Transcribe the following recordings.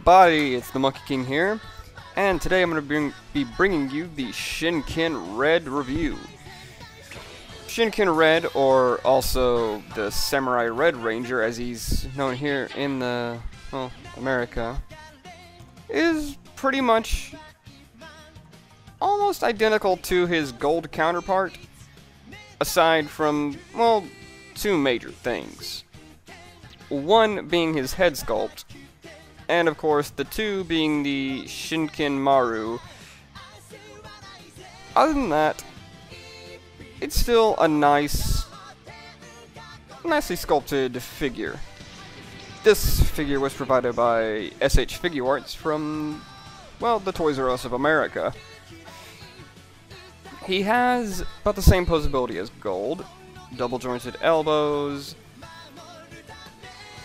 everybody, it's the Monkey King here, and today I'm going to be bringing you the Shinken Red review. Shinken Red, or also the Samurai Red Ranger as he's known here in the, well, America, is pretty much almost identical to his gold counterpart, aside from, well, two major things. One being his head sculpt, and of course the two being the Shinken Maru. Other than that, it's still a nicely sculpted figure. This figure was provided by S.H. FIguarts from, well, the Toys R Us of America. He has about the same posability as Gold, double jointed elbows,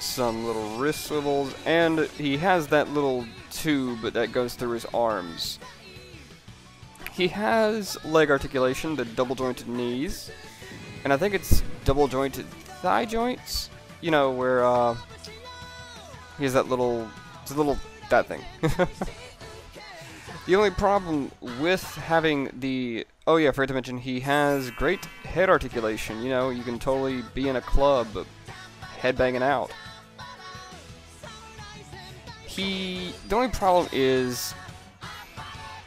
some little wrist swivels, and he has that little tube that goes through his arms. He has leg articulation, the double jointed knees, and I think it's double jointed thigh joints, you know, where he has that little, that thing. The only problem with having the, oh yeah, I forgot to mention, he has great head articulation. You know, you can totally be in a club, headbanging out. The only problem is,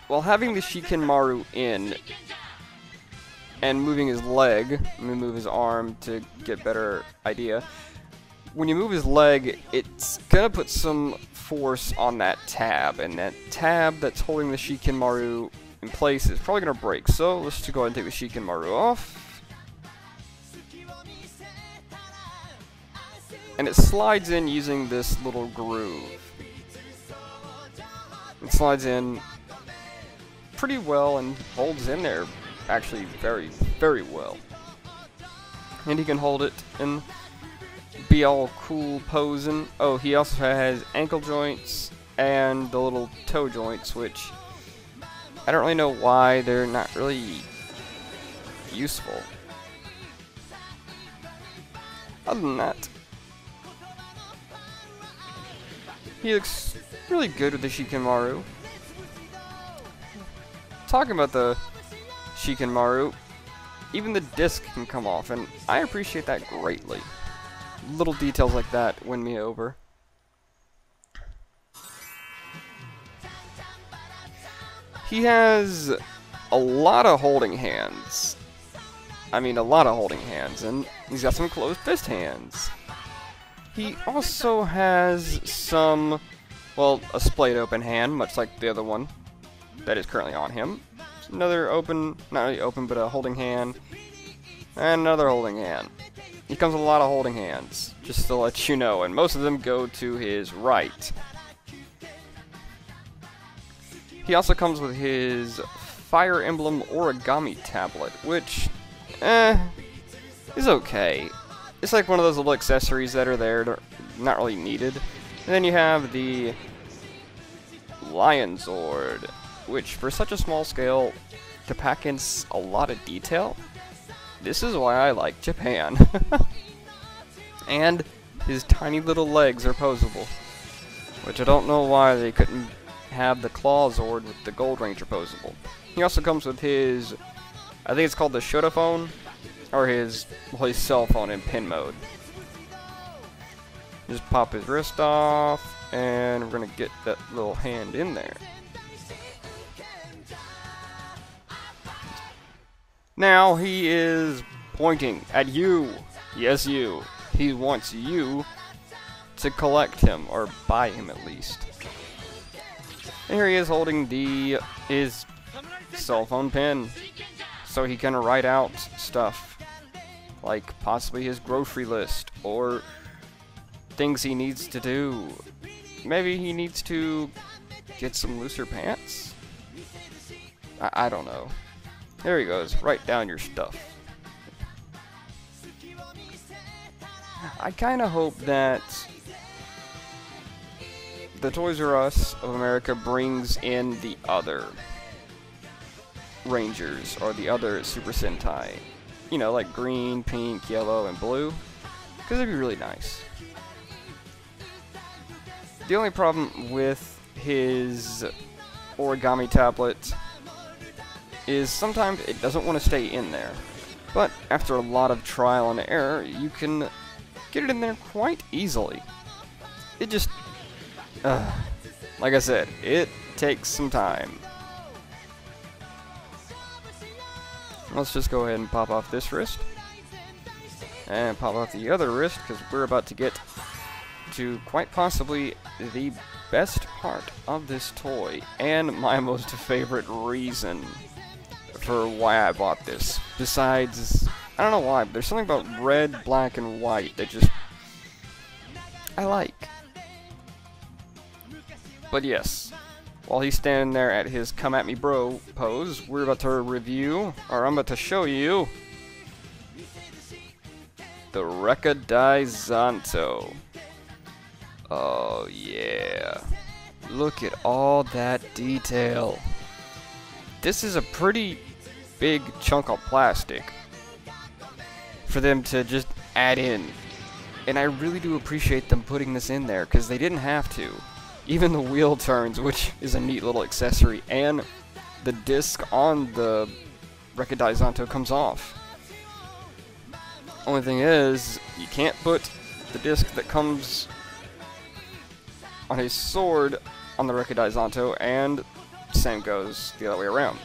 while having the Shinken Maru in, and moving his leg, let me move his arm to get a better idea. When you move his leg, it's gonna put some force on that tab, and that tab that's holding the Shinken Maru in place is probably gonna break. So let's just go ahead and take the Shinken Maru off, and it slides in using this little groove. It slides in pretty well and holds in there actually very, very well. And he can hold it and be all cool posing. Oh, he also has ankle joints and the little toe joints, which I don't really know why they're not really useful. Other than that, he looks really good with the Shinken Maru. Talking about the Shinken Maru, even the disc can come off, and I appreciate that greatly. Little details like that win me over. He has a lot of holding hands. I mean, a lot of holding hands, and he's got some closed fist hands. He also has some, well, a splayed open hand, much like the other one that is currently on him. Another open, not really open, but a holding hand, and another holding hand. He comes with a lot of holding hands, just to let you know, and most of them go to his right. He also comes with his Fire Emblem origami tablet, which, is okay. It's like one of those little accessories that are there, they're not really needed. And then you have the Lion Zord, which for such a small scale, to pack in a lot of detail, this is why I like Japan. And his tiny little legs are posable, which I don't know why they couldn't have the Claw Zord with the Gold Ranger posable. He also comes with his, I think it's called the Shodaphone, or his cell phone in pin mode. Just pop his wrist off, and we're gonna get that little hand in there. Now he is pointing at you. Yes, you. He wants you to collect him, or buy him at least. And here he is holding his cell phone pin, so he can write out stuff, like possibly his grocery list, or things he needs to do. Maybe he needs to get some looser pants? I don't know. There he goes, write down your stuff. I kinda hope that the Toys R Us of America brings in the other Rangers, or the other Super Sentai. You know, like green, pink, yellow, and blue. Because it'd be really nice. The only problem with his origami tablet is sometimes it doesn't want to stay in there. But after a lot of trial and error, you can get it in there quite easily. It just, like I said, it takes some time. Let's just go ahead and pop off this wrist. And pop off the other wrist, because we're about to get to quite possibly the best part of this toy, and my most favorite reason for why I bought this. Besides, I don't know why, but there's something about red, black, and white that just I like. But yes, while he's standing there at his come at me bro pose, we're about to review, or I'm about to show you, the Recadizanto. Oh yeah, look at all that detail. This is a pretty big chunk of plastic for them to just add in, and I really do appreciate them putting this in there, because they didn't have to. Even the wheel turns, which is a neat little accessory, and the disc on the Recadizanto comes off. Only thing is, you can't put the disc that comes on his sword on the Recadizanto, and same goes the other way around.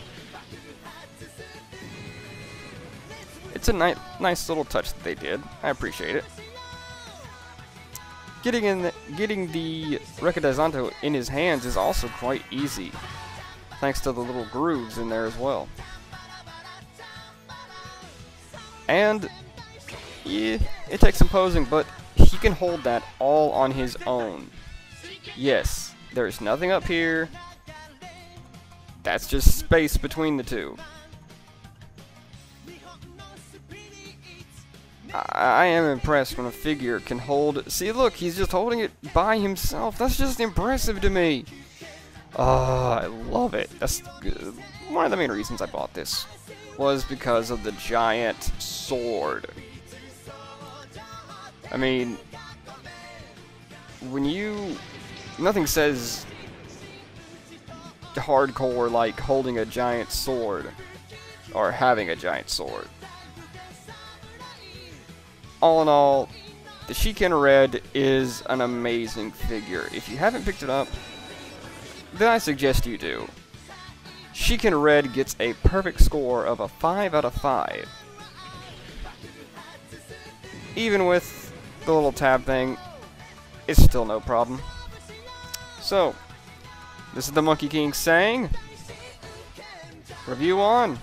It's a nice little touch that they did. I appreciate it. Getting the Recadizanto in his hands is also quite easy, thanks to the little grooves in there as well. And yeah, it takes some posing, but he can hold that all on his own. Yes, there's nothing up here. That's just space between the two. I am impressed when a figure can hold... See, look, he's just holding it by himself. That's just impressive to me. I love it. That's one of the main reasons I bought this, was because of the giant sword. I mean, when you... Nothing says hardcore like holding a giant sword, or having a giant sword. All in all, the Shinken Red is an amazing figure. If you haven't picked it up, then I suggest you do. Shinken Red gets a perfect score of a 5 out of 5. Even with the little tab thing, it's still no problem. So, this is the Monkey King saying, review on.